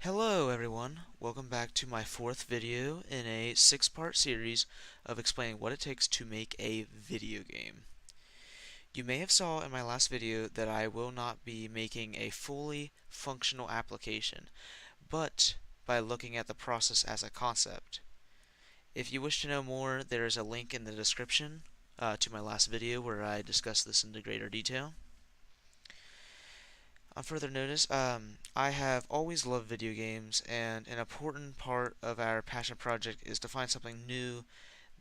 Hello everyone, welcome back to my fourth video in a six-part series of explaining what it takes to make a video game. You may have saw in my last video that I will not be making a fully functional application, but by looking at the process as a concept. If you wish to know more, there is a link in the description to my last video where I discuss this into greater detail. On further notice, I have always loved video games, and an important part of our passion project is to find something new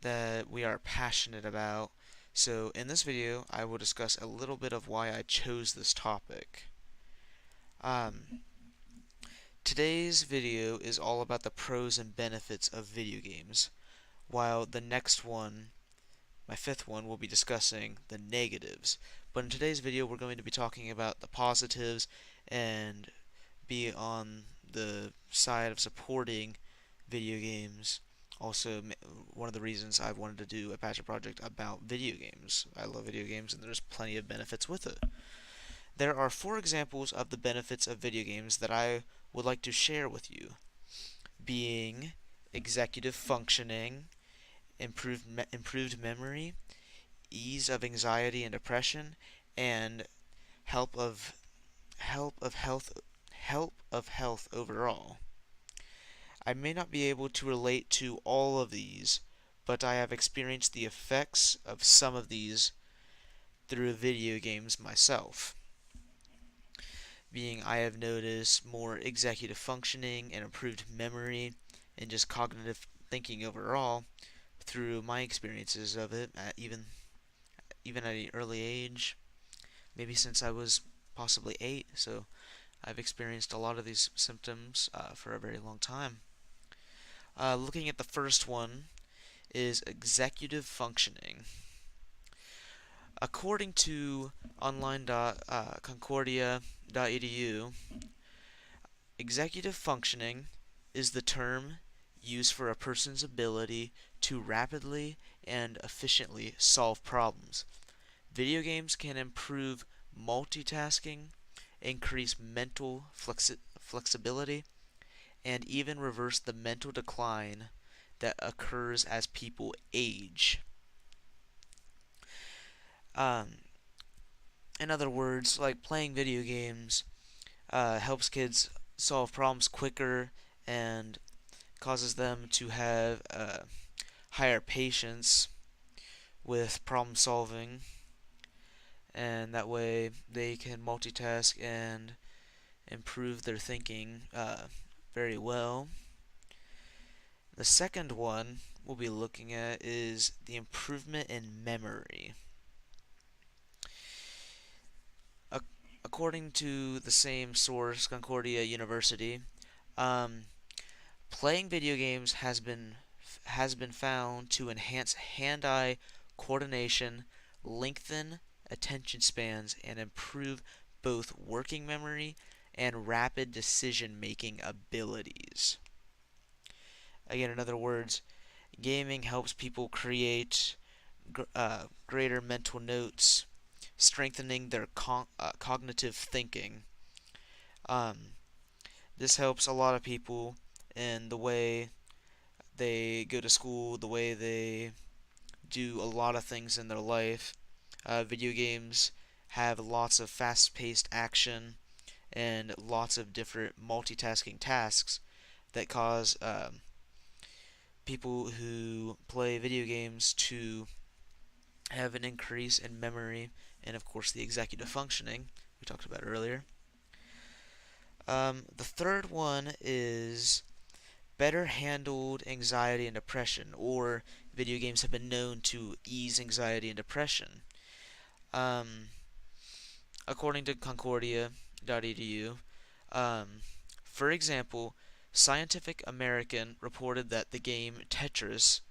that we are passionate about. So, in this video, I will discuss a little bit of why I chose this topic. Um, Today's video is all about the pros and benefits of video games, while the next one, my fifth one, will be discussing the negatives. But in today's video, we're going to be talking about the positives and be on the side of supporting video games. Also, one of the reasons I wanted to do a passion project about video games. I love video games, and there's plenty of benefits with it. There are four examples of the benefits of video games that I would like to share with you, being executive functioning, improved memory, ease of anxiety and depression, and help of help of health help of health overall. I may not be able to relate to all of these, but I have experienced the effects of some of these through video games myself. Being I have noticed more executive functioning and improved memory and just cognitive thinking overall through my experiences of it even at an early age, maybe since I was possibly 8, so I've experienced a lot of these symptoms for a very long time. Looking at the first one is executive functioning. According to online.concordia.edu, executive functioning is the term used for a person's ability to rapidly and efficiently solve problems. Video games can improve multitasking, increase mental flexibility, and even reverse the mental decline that occurs as people age. Um, in other words, like playing video games helps kids solve problems quicker and causes them to have higher patience with problem solving, and that way they can multitask and improve their thinking very well. The second one we'll be looking at is the improvement in memory. According to the same source, Concordia University, um, playing video games has been found to enhance hand-eye coordination, lengthen attention spans, and improve both working memory and rapid decision-making abilities. Again, in other words, gaming helps people create greater mental notes, strengthening their cognitive thinking. Um, this helps a lot of people in the way they go to school, the way they do a lot of things in their life. Video games have lots of fast-paced action and lots of different multitasking tasks that cause people who play video games to have an increase in memory and, of course, the executive functioning we talked about earlier. The third one is better handled anxiety and depression, or video games have been known to ease anxiety and depression. Um, According to Concordia.edu, for example, Scientific American reported that the game Tetris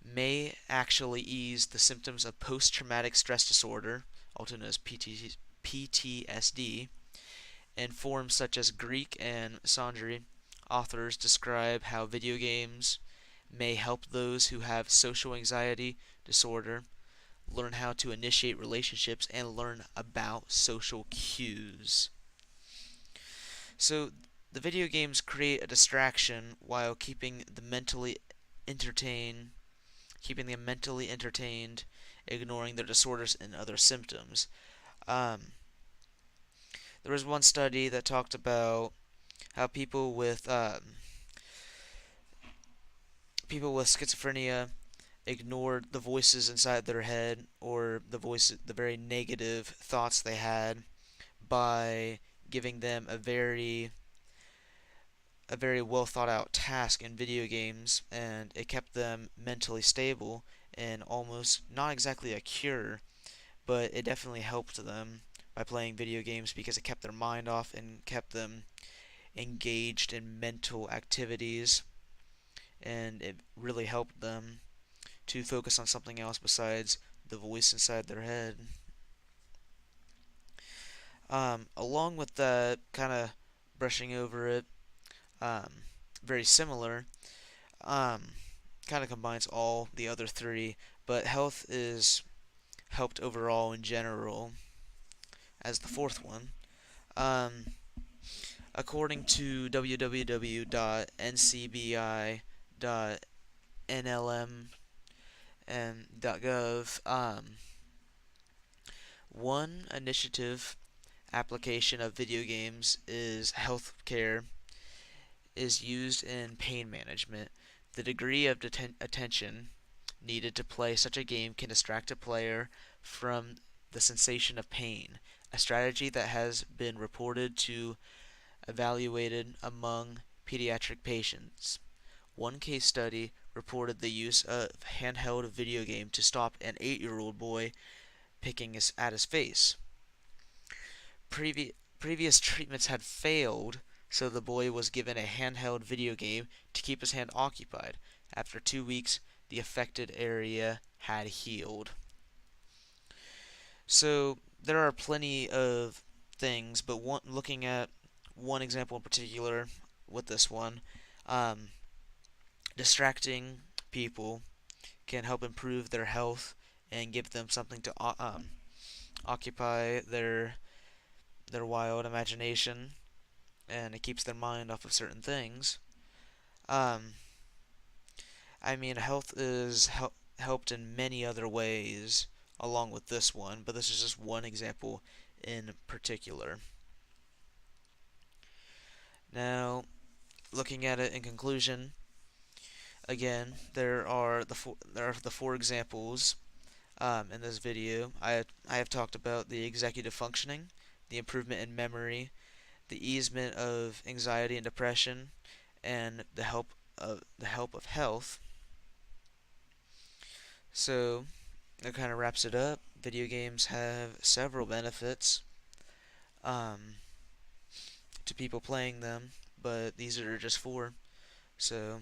may actually ease the symptoms of post-traumatic stress disorder, also known as PTSD, and forums such as Greek and Sandry authors describe how video games may help those who have social anxiety disorder learn how to initiate relationships and learn about social cues. So the video games create a distraction while entertained, keeping them mentally entertained, ignoring their disorders and other symptoms. Um, there was one study that talked about how people with schizophrenia ignored the voices inside their head or the very negative thoughts they had by giving them a very well thought out task in video games, and it kept them mentally stable and almost not exactly a cure, but it definitely helped them by playing video games because it kept their mind off and kept them engaged in mental activities, and it really helped them to focus on something else besides the voice inside their head. Along with that, kind of brushing over it, um, very similar, um, kind of combines all the other three, but health is helped overall in general as the fourth one. Um, According to www.ncbi.nlm.gov, one initiative application of video games is healthcare is used in pain management. The degree of attention needed to play such a game can distract a player from the sensation of pain, a strategy that has been reported to evaluated among pediatric patients. One case study reported the use of handheld video game to stop an 8-year-old boy picking at his face. Previous treatments had failed, so the boy was given a handheld video game to keep his hand occupied. After 2 weeks, the affected area had healed. So there are plenty of things, but looking at one example in particular with this one, um, distracting people can help improve their health and give them something to occupy their wild imagination, and it keeps their mind off of certain things. Um, I mean, health is helped in many other ways along with this one, but this is just one example in particular. Now, looking at it in conclusion, again, there are the four examples in this video. I have talked about the executive functioning, the improvement in memory, the easement of anxiety and depression, and the help of health. So that kind of wraps it up. Video games have several benefits um, to people playing them, but these are just four. So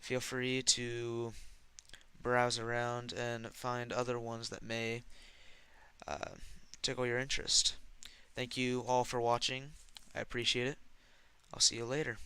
feel free to browse around and find other ones that may uh, tickle your interest. Thank you all for watching. I appreciate it. I'll see you later.